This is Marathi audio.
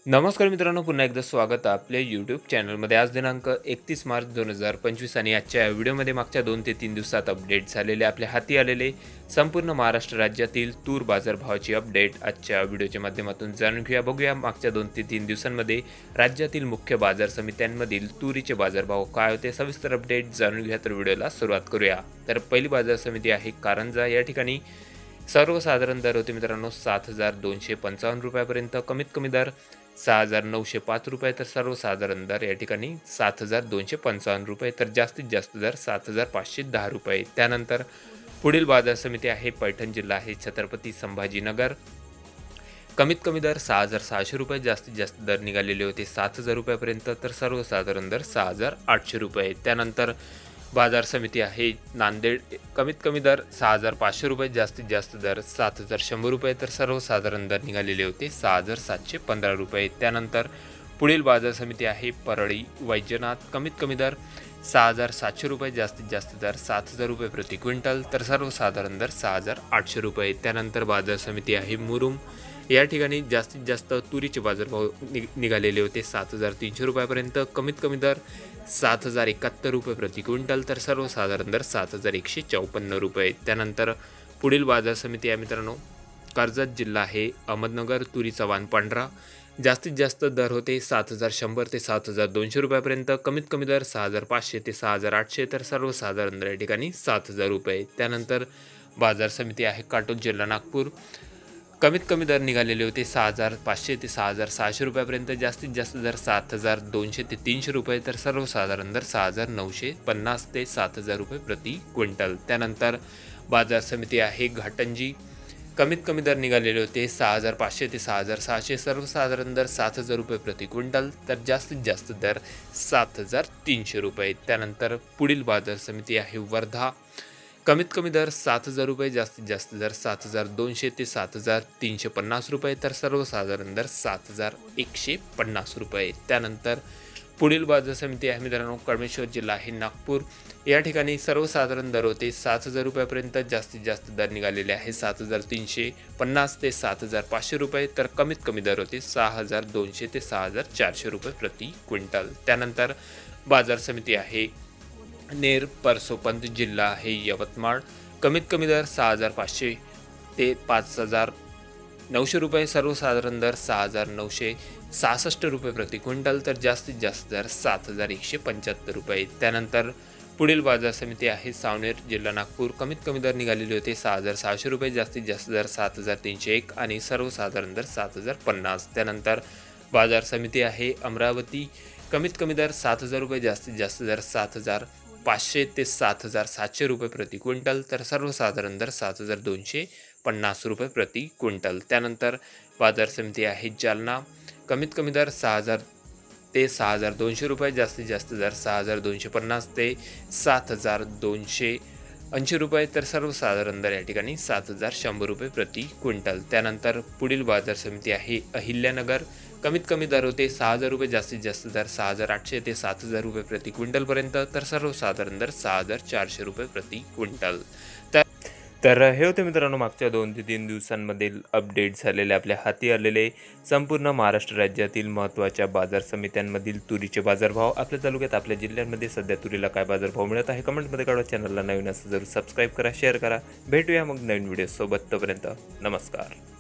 नमस्कार मित्रांनो, पुन्हा एकदा स्वागत आहे आपल्या यूट्यूब चॅनलमध्ये. आज दिनांक 31 मार्च 2025 आणि आजच्या व्हिडिओमध्ये मागच्या 2 ते 3 दिवसात अपडेट झालेले आपल्या हाती आलेले संपूर्ण महाराष्ट्र राज्यातील तूर बाजारभावाची अपडेट आजच्या व्हिडिओच्या माध्यमातून जाणून घेऊया. बघूया मागच्या 2 ते 3 दिवसांमध्ये राज्यातील मुख्य बाजार समित्यांमधील तुरीचे बाजारभाव काय होते. सविस्तर अपडेट जाणून घेऊया. तर व्हिडिओला सुरुवात करूया. तर पहिली बाजार समिती आहे कारंजा. या ठिकाणी सर्वसाधारण दर होते मित्रांनो 7,255 रुपयापर्यंत, कमीत कमी दर 6,905 रुपये, तर सर्वसाधारण दर या ठिकाणी 7,255 रुपये, तर जास्तीत जास्त दर 7,510 रुपये. त्यानंतर पुढील बाजार समिती आहे पैठण, जिल्हा आहे छत्रपती संभाजीनगर. कमीत कमी दर 6,600 रुपये, जास्तीत जास्त दर निघालेले होते 7,000 रुपयापर्यंत, तर सर्वसाधारण दर 6,800 रुपये. त्यानंतर बाजार समिती आहे नांदेड. कमीत कमी दर 6,500 रुपये, जास्तीत जास्त दर 7,100 रुपये, तर सर्वसाधारण दर निघालेले होते 6,715 रुपये. त्यानंतर पुढील बाजार समिती आहे परळी वैजनाथ. कमीत कमी दर 6,700 रुपये, जास्तीत जास्त दर 7,000 रुपये प्रति क्विंटल, तर सर्वसाधारण दर 6,800 रुपये. त्यानंतर बाजार समिती आहे मुरुम. या ठिकाणी जास्तीत जास्त तुरीचे बाजारभाव निघालेले होते 7,300 रुपयापर्यंत, कमीत कमी दर 7,071 रुपये प्रति क्विंटल, तर सर्वसाधारण दर 7,154 रुपये. त्यानंतर पुढील बाजार समिती आहे मित्रांनो कर्जत, जिल्हा आहे अहमदनगर. तुरीचा वाण पांढरा. जास्तीत जास्त दर होते 7,100 ते 7,200 रुपयापर्यंत, कमीत कमी दर 6,500 ते 6,800, तर सर्वसाधारण दर या ठिकाणी 7,000 रुपये. त्यानंतर बाजार समिती आहे काटोल, जिल्हा नागपूर. कमीत कमी दर निघालेले होते 6,500 ते 6,600 रुपयापर्यंत, जास्तीत जास्त दर 7,200 ते 300 रुपये, तर सर्वसाधारण दर 6,950 ते 7,000 रुपये प्रति क्विंटल. त्यानंतर बाजार समिती आहे घाटंजी. कमीत कमी दर निघालेले होते 6,500 ते 6,600, सर्वसाधारण दर 7,000 रुपये प्रति क्विंटल, तर जास्तीत जास्त दर 7,300 रुपये. त्यानंतर पुढील बाजार समिती आहे वर्धा. कमीत कमी दर 7,000 रुपये, जास्तीत जास्त दर 7,200 ते 7,350 रुपये, तर सर्वसाधारण दर 7,150 रुपये. त्यानंतर पुढील बाजार समिती आहे मित्रांनो कळमेश्वर, जिल्हा आहे नागपूर. या ठिकाणी सर्वसाधारण दर होते 7,000 रुपयापर्यंत, जास्तीत जास्त दर निघालेले आहे 7,350 ते 7,500 रुपये, तर कमीत कमी दर होते 6,200 ते 6,400 रुपये प्रति क्विंटल. त्यानंतर बाजार समिती आहे नेर परसोपंत, जिल्हा आहे यवतमाळ. कमीत कमी दर 6,500 ते 5,900 रुपये, सर्वसाधारण दर 6,966 रुपये प्रति क्विंटल, तर जास्तीत जास्त दर 7,175 रुपये. त्यानंतर पुढील बाजार समिती आहे सावनेर, जिल्हा नागपूर. कमीत कमी दर निघालेले होते 6,600 रुपये, जास्तीत जास्त दर 7,301 आणि सर्वसाधारण दर 7,050. त्यानंतर बाजार समिती आहे अमरावती. कमीत कमी दर 7,000 रुपये, जास्तीत जास्त दर 7,500 ते 7,700 रुपये प्रति क्विंटल, तर सर्वसाधारण दर 7,250 रुपये प्रति क्विंटल. त्यानंतर बाजार समिती आहे जालना. कमीत कमी दर 6,000 ते 6,200 रुपये, जास्तीत जास्त दर 6,250 ते 7,280 रुपये, तर सर्वसाधारण दर या ठिकाणी 7,100 रुपये प्रति क्विंटल. त्यानंतर पुढील बाजार समिती आहे अहिल्यानगर. कमीत कमी दर होते 6,000 रुपये, जास्तीत जास्त दर 6,800 ते 7,000 रुपये प्रति क्विंटलपर्यंत, तर सर्वसाधारण दर 6,400 रुपये प्रति क्विंटल. तर हे होते मित्रांनो मागच्या 2 ते 3 दिवसांमधील अपडेट झालेले आपल्या हाती आलेले संपूर्ण महाराष्ट्र राज्यातील महत्त्वाच्या बाजार समित्यांमधील तुरीचे बाजारभाव. आपल्या तालुक्यात, आपल्या जिल्ह्यांमध्ये सध्या तुरीला काय बाजारभाव मिळत आहे कमेंटमध्ये कळवा. चॅनलला नवीन असं जरूर सबस्क्राईब करा, शेअर करा. भेटूया मग नवीन व्हिडिओसोबत. तोपर्यंत नमस्कार.